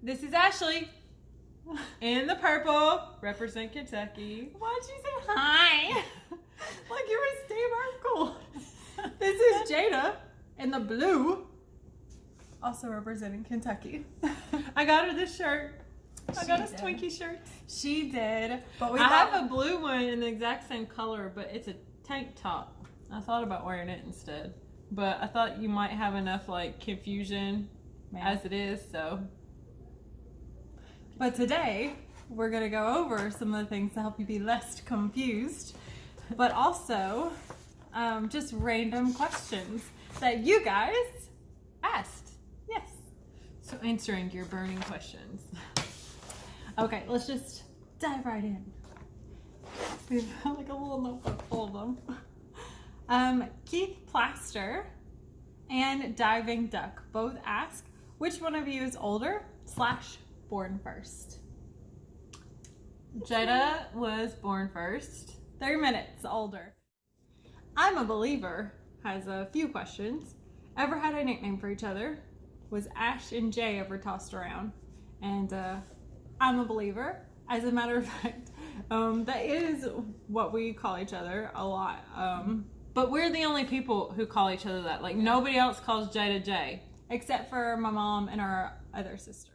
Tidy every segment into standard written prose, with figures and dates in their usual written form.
This is Ashley in the purple. Represent Kentucky. Why'd you say hi? Like you were Steve Urkel. This is Jada in the blue. Also representing Kentucky. I got her this shirt. I got us did. Twinkie shirts. She did. But I have a blue one in the exact same color, but it's a tank top. I thought about wearing it instead. But I thought you might have enough like confusion as it is, so. But today, we're going to go over some of the things to help you be less confused. But also, just random questions that you guys asked. Yes. So answering your burning questions. Okay, let's just dive right in. We have like a little notebook full of them. Keith Plaster and Diving Duck both ask, which one of you is older / born first? Jada was born first. 30 minutes older. I'm a Believer has a few questions. Ever had a nickname for each other? Was Ash and Jay ever tossed around? And I'm a Believer. As a matter of fact, that is what we call each other a lot. But we're the only people who call each other that. Like nobody else calls Jada Jay. Except for my mom and our other sister.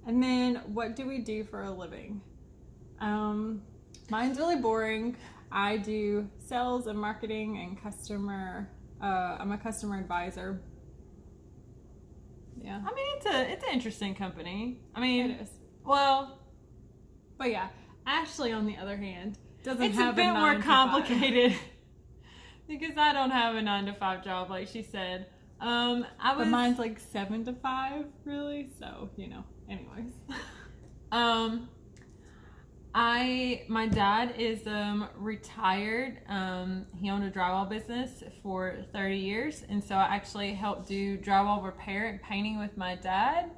And then, what do we do for a living? Mine's really boring. I do sales and marketing and customer. I'm a customer advisor. Yeah. I mean, it's an interesting company. I mean, It is. Well, But yeah, Ashley, on the other hand, doesn't it's have a bit a 9 more to 5. complicated because I don't have a 9 to 5 job, like she said. But mine's like 7 to 5, really. So anyways. My dad is retired. He owned a drywall business for 30 years, and so I actually helped do drywall repair and painting with my dad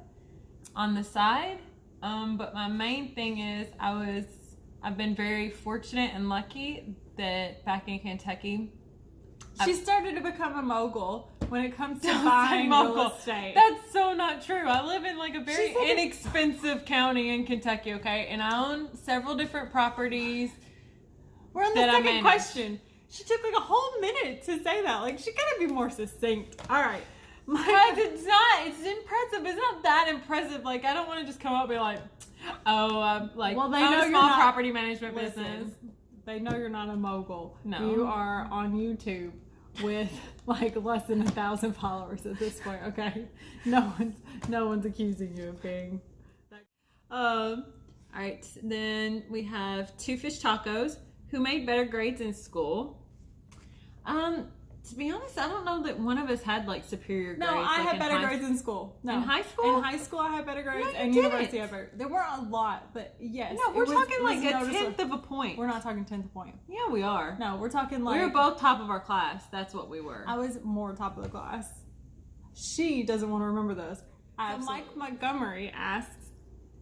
on the side. But my main thing is I've been very fortunate and lucky that back in Kentucky, She started to become a mogul when it comes to Don't say buying real mogul. estate. That's so not true. I live in like a very She's like inexpensive county in Kentucky, okay? And I own several different properties. We're on the that I second manage. question. She took like a whole minute to say that. Like, she gotta be more succinct. All right. Guys, it's impressive. It's not that impressive. Like, I don't want to just come up and be like, oh, like, Well, they I own know a you're small not- property management Listen, business. They know you're not a mogul. No. You are on YouTube with like less than 1,000 followers at this point, okay? No one's accusing you of being All right, then we have Two Fish Tacos. Who made better grades in school? To be honest, I don't know that one of us had like superior grades. No, I like had in better high- grades in school. No. In high school? In high school, I had better grades, No, you and didn't. university, I had better. There weren't a lot, but yes. No, we're talking like a noticeable. tenth of a point. We're not talking 10th point. Yeah, we are. No, we're talking like. We were both top of our class. That's what we were. I was more top of the class. She doesn't want to remember those. So Absolutely. Mike Montgomery asks,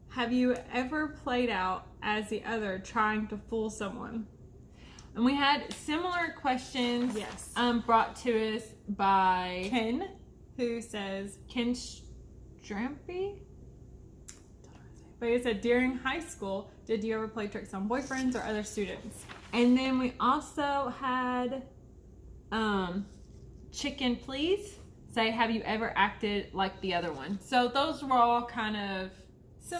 have you ever played out as the other trying to fool someone? And we had similar questions Yes. brought to us by Ken, who says, Ken Strampy. but he said, during high school, did you ever play tricks on boyfriends or other students? And then we also had Chicken Please say, have you ever acted like the other one? So those were all kind of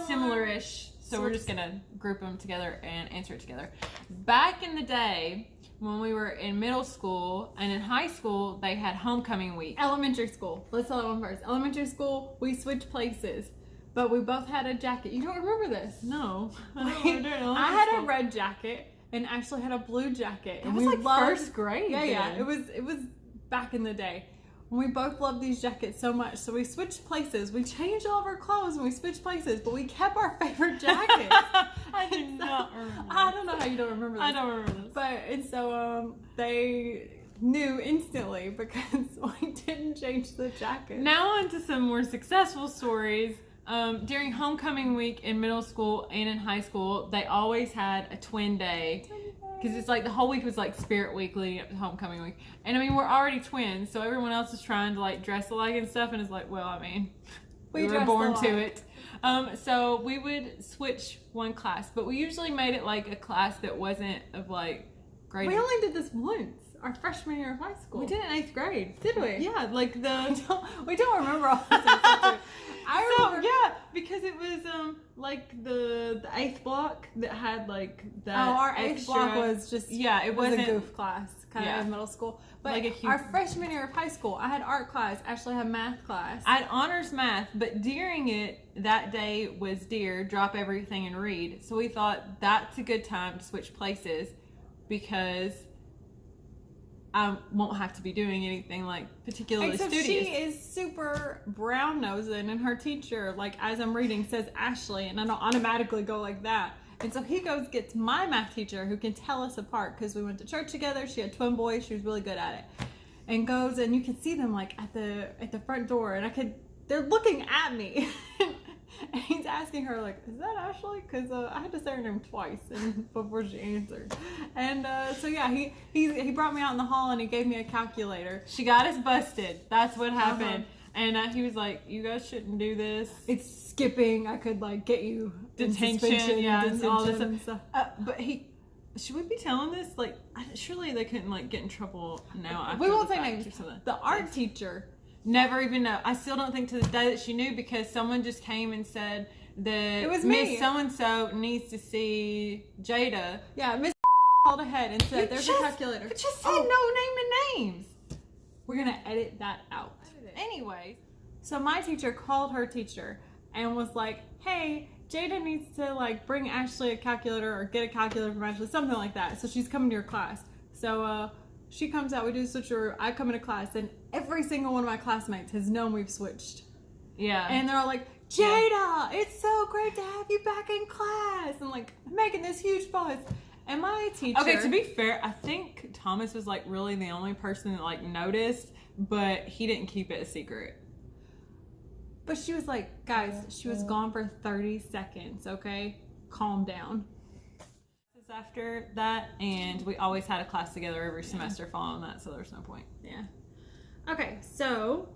similar-ish. So we're just going to group them together and answer it together. Back in the day, when we were in middle school and in high school, they had homecoming week. Elementary school. Let's tell that one first. Elementary school, we switched places, but we both had a jacket. You don't remember this? No. I had a red jacket and Ashley had a blue jacket. That was like first grade. Yeah. then. It was back in the day. We both loved these jackets so much, so we switched places. We changed all of our clothes and we switched places, but we kept our favorite jackets. I do not remember. I don't know how you don't remember this. I don't remember this. And so they knew instantly because we didn't change the jacket. Now on to some more successful stories. During homecoming week in middle school and in high school, they always had a twin day. Because it's like the whole week was like Spirit Week leading up to homecoming week. And I mean, we're already twins, so everyone else is trying to like dress alike and stuff. And it's like, well, I mean, We were born to it. So we would switch one class, but we usually made it like a class that wasn't of like grade. We only did this once, our freshman year of high school. We did it in 8th grade. Did we? Yeah, like we don't remember all this. I remember. Yeah, because it was like the 8th block that had like that. Oh, our 8th block was just it wasn't a goof class kind of in middle school. But like a huge, our freshman year of high school, I had art class. Ashley had math class. I had honors math, but during it that day was DEAR, drop everything and read. So we thought that's a good time to switch places because I won't have to be doing anything like particularly Except studious. she is super brown nosing, and her teacher, like as I'm reading, says Ashley, and I don't automatically go like that. And so he gets my math teacher who can tell us apart because we went to church together. She had twin boys. She was really good at it. And goes, and you can see them like at the front door, and they're looking at me. And he's asking her like, "Is that Ashley?" Because I had to say her name twice and before she answered. And so yeah, he brought me out in the hall and he gave me a calculator. She got us busted. That's what happened. And he was like, "You guys shouldn't do this. It's skipping. I could like get you detention, and all this and stuff." But should we be telling this? Like, surely they couldn't like get in trouble now. After we won't the say fact names. or something. The art teacher. Never even know. I still don't think to this day that she knew because someone just came and said that it was me. Miss So-and-so needs to see Jada. Yeah, Miss called ahead and said, "There's a calculator." But just said no name and names. We're going to edit that out. Anyways. So my teacher called her teacher and was like, "Hey, Jada needs to like bring Ashley a calculator or get a calculator from Ashley," something like that. So she's coming to your class. So she comes out, we do the switcheroo, I come into class, and every single one of my classmates has known we've switched. Yeah. And they're all like, "Jada, it's so great to have you back in class," and like making this huge buzz. And my teacher... Okay, to be fair, I think Thomas was like really the only person that like noticed, but he didn't keep it a secret. But she was like, "Guys, she was gone for 30 seconds, okay? Calm down." After that, and we always had a class together every semester following that, so there's no point. Yeah. Okay, so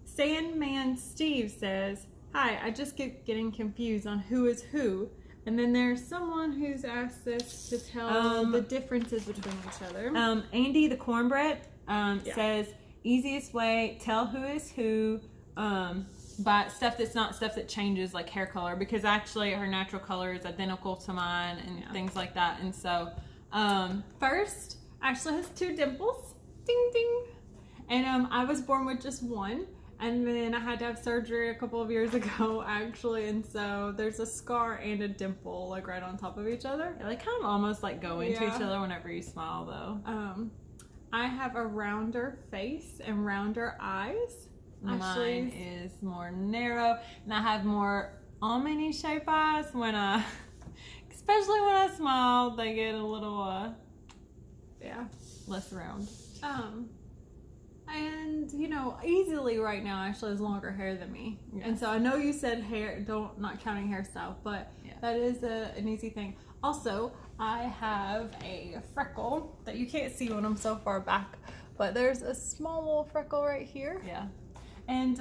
Sandman Steve says, "Hi, I just keep getting confused on who is who." And then there's someone who's asked us to tell the differences between each other. Andy the Cornbread says, "Easiest way, tell who is who by stuff that's not stuff that changes like hair color, because actually her natural color is identical to mine and things like that." And so first, Ashley has 2 dimples. Ding ding. And I was born with just one. And then I had to have surgery a couple of years ago, actually. And so there's a scar and a dimple, like right on top of each other. Yeah, they kind of almost like go into each other whenever you smile, though. I have a rounder face and rounder eyes. Mine is more narrow, and I have more almond-y shape eyes when especially when I smile, they get a little, less round. And you know, easily right now, Ashley has longer hair than me, and so I know you said hair, not counting hairstyle, but that is an easy thing. Also, I have a freckle that you can't see when I'm so far back, but there's a small little freckle right here. Yeah. And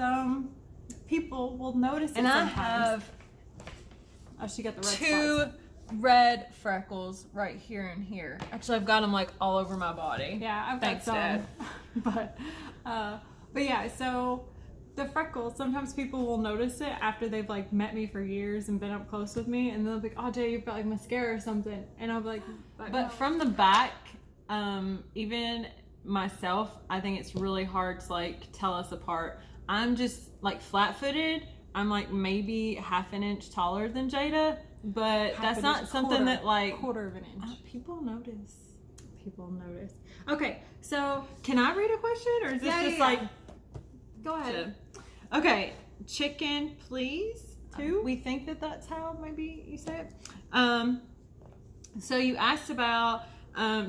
people will notice it. And sometimes. I have she got the red 2 spots. red freckles right here and here. Actually, I've got them like all over my body. Yeah, I've got some. Dad. but yeah, so the freckles, sometimes people will notice it after they've like met me for years and been up close with me, and they'll be like, "Oh, Jay, you've got like mascara or something," and I'll be like, but from the back, even myself, I think it's really hard to like tell us apart. I'm just like flat-footed. I'm like maybe half an inch taller than Jada, but that's not something that like quarter of an inch. People notice. People notice. Okay, so can I read a question, or is this just like? Go ahead. Okay, chicken, please. 2. We think that that's how maybe you say it. So you asked about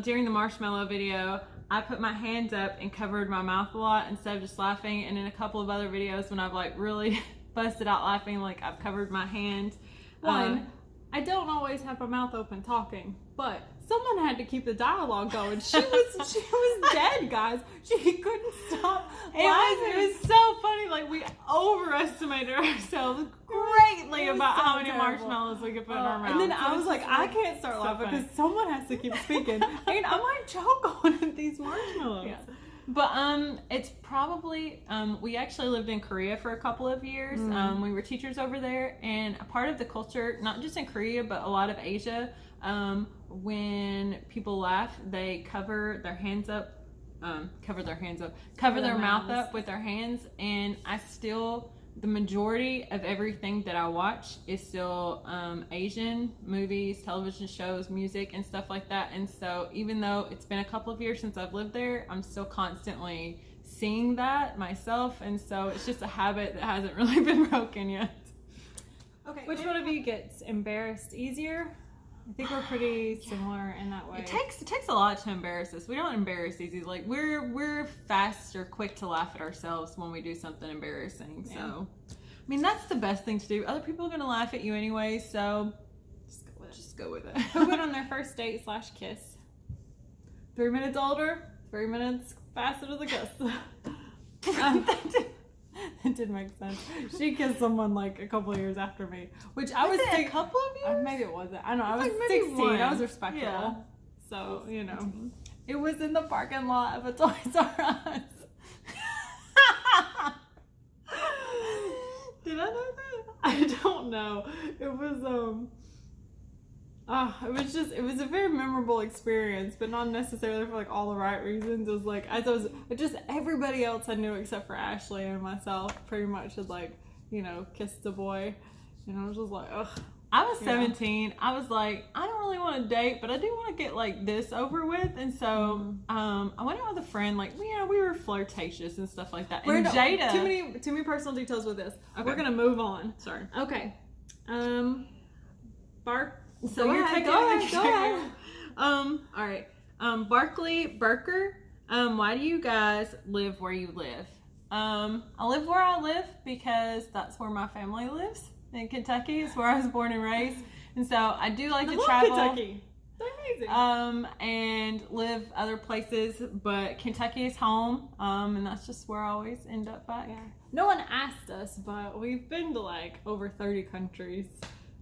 during the marshmallow video. I put my hands up and covered my mouth a lot instead of just laughing. And in a couple of other videos when I've like really busted out laughing, like I've covered my hand. One, I don't always have my mouth open talking, but someone had to keep the dialogue going. She was dead, guys. She couldn't stop laughing. It was so funny. Like we overestimated ourselves greatly It was about so how many terrible. marshmallows we could put in our mouth. And then I was like, I can't start laughing because someone has to keep speaking. And I might choke on these marshmallows. Yeah. But it's probably we actually lived in Korea for a couple of years. We were teachers over there, and a part of the culture, not just in Korea but a lot of Asia, when people laugh, they cover their hands up, cover their mouth up with their hands. And the majority of everything that I watch is still Asian movies, television shows, music, and stuff like that. And so even though it's been a couple of years since I've lived there, I'm still constantly seeing that myself. And so it's just a habit that hasn't really been broken yet. Okay. Which one of you gets embarrassed easier? I think we're pretty similar in that way. It takes a lot to embarrass us. We don't embarrass easy. Like we're fast or quick to laugh at ourselves when we do something embarrassing. Yeah. So, I mean, that's the best thing to do. Other people are gonna laugh at you anyway, so just go with it. Who went on their first date / kiss? 3 minutes older, 3 minutes faster to the kiss. It did make sense. She kissed someone like a couple of years after me, which I was a couple of years. Maybe it wasn't. I don't know. I was Like maybe 16. one. I was respectful. Yeah. So, it was in the parking lot of a Toys R Us. Did I know that? I don't know. It was it was a very memorable experience, but not necessarily for like all the right reasons. It was like everybody else I knew except for Ashley and myself pretty much had like, kissed a boy, and I was just like, ugh. I was 17. I was like, I don't really want to date, but I do want to get like this over with. And so I went out with a friend. Like, we were flirtatious and stuff like that. And Jada, too many personal details with this. Okay. We're gonna move on. Sorry. Okay. So you're taking go ahead. All right. Barkley Burker. Why do you guys live where you live? I live where I live because that's where my family lives. In Kentucky, it's where I was born and raised, and so I do like to travel. Kentucky. They're amazing. And live other places, but Kentucky is home, and that's just where I always end up back. Yeah. No one asked us, but we've been to like over 30 countries.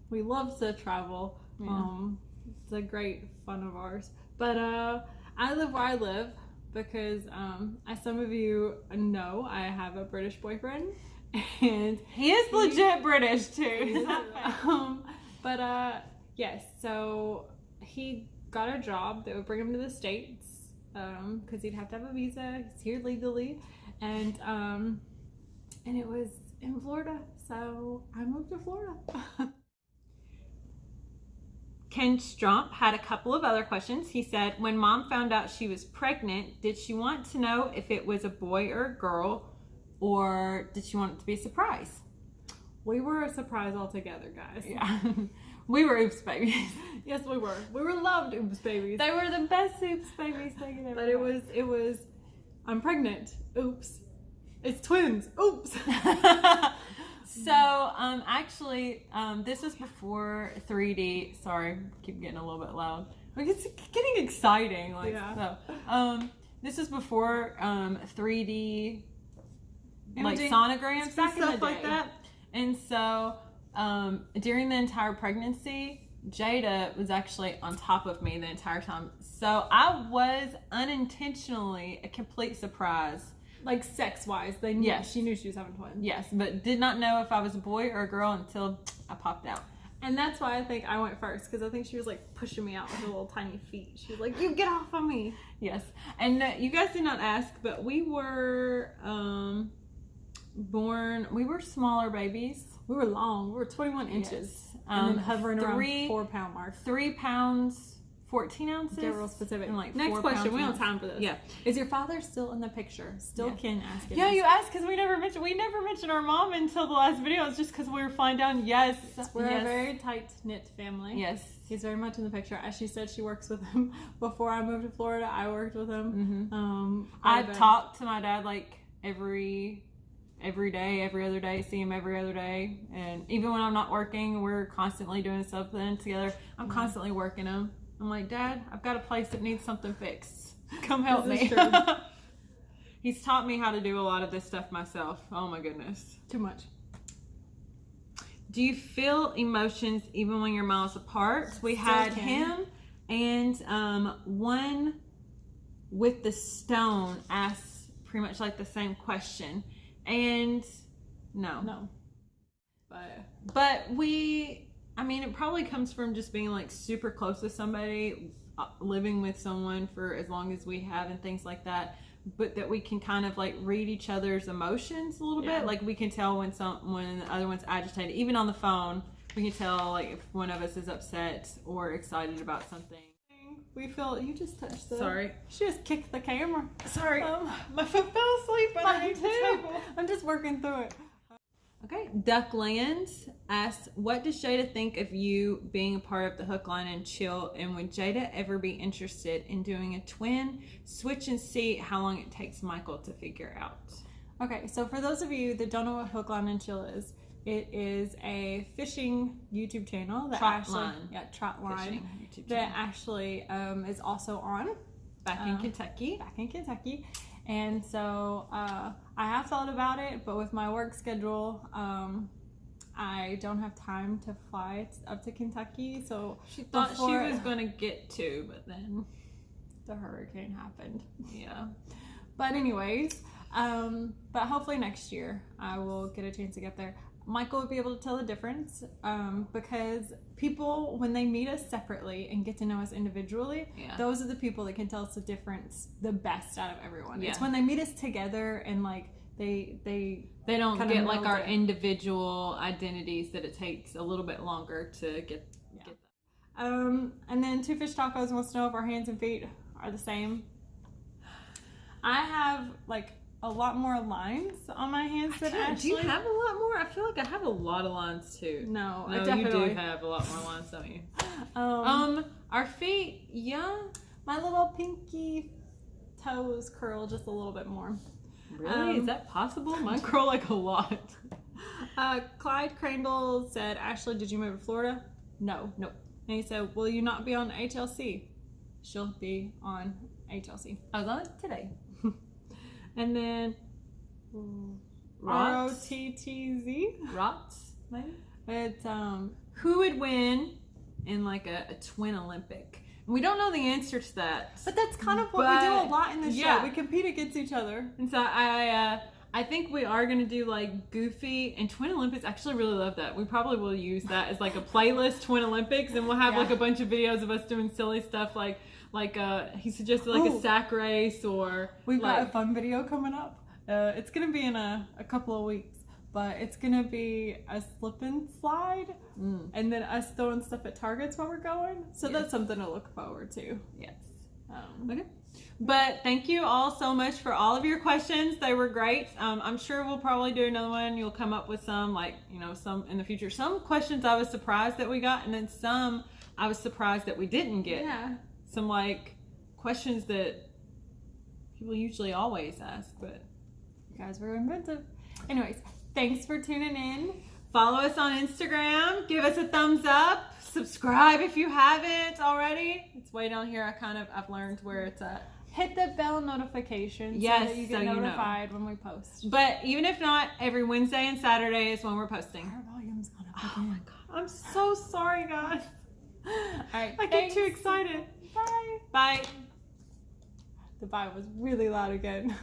We love to travel. Yeah. It's a great fun of ours. But I live where I live because, as some of you know, I have a British boyfriend. And he is legit British too. Yes, so he got a job that would bring him to the States because he'd have to have a visa. He's here legally, and it was in Florida, so I moved to Florida. Ken Stromp had a couple of other questions. He said, when mom found out she was pregnant, did she want to know if it was a boy or a girl? Or did she want it to be a surprise? We were a surprise altogether, guys. Yeah. We were oops babies. Yes, we were. We were loved oops babies. They were the best oops babies they could ever But it was, I'm pregnant. Oops. It's twins. Oops. So, actually, this was before 3D. Sorry, keep getting a little bit loud. Like, it's getting exciting. Like, yeah. So, this is before 3D. Like Imaging, sonograms and stuff stuff like that. And so during the entire pregnancy, Jada was actually on top of me the entire time. So I was unintentionally a complete surprise. Like sex-wise, she knew she was having twins. Yes, but did not know if I was a boy or a girl until I popped out. And that's why I think I went first, because I think she was like pushing me out with her little tiny feet. She was like, "You get off of me!" Yes, and you guys did not ask, but we were we were smaller babies. We were long. We were 21 inches. Yes. And then hovering around 4 pound mark. 3 pounds, 14 ounces. Get real specific. And like next question. We don't have time for this. Yeah. Is your father still in the picture? Still can ask him. Yeah, you asked because we never mentioned our mom until the last video. It's just because we were flying down. Yes. We're a very tight-knit family. Yes. He's very much in the picture. As she said, she works with him. Before I moved to Florida, I worked with him. Mm-hmm. I talked to my dad like every day, every other day, see him every other day. And even when I'm not working, we're constantly doing something together. I'm constantly working him. I'm like, Dad, I've got a place that needs something fixed. Come help me. He's taught me how to do a lot of this stuff myself. Oh my goodness. Too much. Do you feel emotions even when you're miles apart? We had him and one with the stone asks pretty much like the same question. And no. But it probably comes from just being like super close with somebody, living with someone for as long as we have and things like that. But that we can kind of like read each other's emotions a little bit. Like we can tell when the other one's agitated. Even on the phone, we can tell like if one of us is upset or excited about something. We feel you just touched the. Sorry, she just kicked the camera. Sorry, my foot fell asleep underneath the table. I'm just working through it. Okay, Ducklands asks, what does Jada think of you being a part of the Hook, Line, and Chill, and would Jada ever be interested in doing a twin switch and see how long it takes Michael to figure out? Okay, so for those of you that don't know what Hook, Line, and Chill is, it is a fishing YouTube channel that Trotline that actually is also on back in Kentucky. And so I have thought about it, but with my work schedule, I don't have time to fly up to Kentucky. So she thought she was going to get to, but then the hurricane happened. Yeah. But anyways, but hopefully next year I will get a chance to get there. Michael would be able to tell the difference because people, when they meet us separately and get to know us individually, those are the people that can tell us the difference the best out of everyone. It's when they meet us together and like they don't get like our individual identities that it takes a little bit longer to get that. And then Two Fish Tacos wants to know if our hands and feet are the same. I have like a lot more lines on my hands than Ashley. Do you have a lot more? I feel like I have a lot of lines too. No, I definitely you do have a lot more lines, don't you? Our feet, my little pinky toes curl just a little bit more. Really? Is that possible? Mine curl like a lot. Clyde Crandall said, Ashley, did you move to Florida? No. Nope. And he said, will you not be on HLC? She'll be on HLC. I was on it today. And then ROTTZ. Rots, maybe? It's who would win in like a twin Olympic? We don't know the answer to that. But that's kind of what we do a lot in the show. We compete against each other. And so I think we are going to do like Goofy and Twin Olympics. I actually really love that. We probably will use that as like a playlist, Twin Olympics, and we'll have like a bunch of videos of us doing silly stuff like he suggested like a sack race or we've got a fun video coming up. It's gonna be in a couple of weeks, but it's gonna be a slip and slide and then us throwing stuff at targets while we're going. So that's something to look forward to. Yes. Okay. But thank you all so much for all of your questions. They were great. I'm sure we'll probably do another one. You'll come up with some some in the future. Some questions I was surprised that we got, and then some I was surprised that we didn't get. Yeah. Some like questions that people usually always ask, but you guys were inventive. Anyways, thanks for tuning in. Follow us on Instagram. Give us a thumbs up. Subscribe if you haven't already. It's way down here. I've learned where it's at. Hit the bell notification so that you get notified when we post. But even if not, every Wednesday and Saturday is when we're posting. Our volume's gone up again. Oh my god. I'm so sorry, guys. All right. I get too excited. Bye. Bye. The bye was really loud again.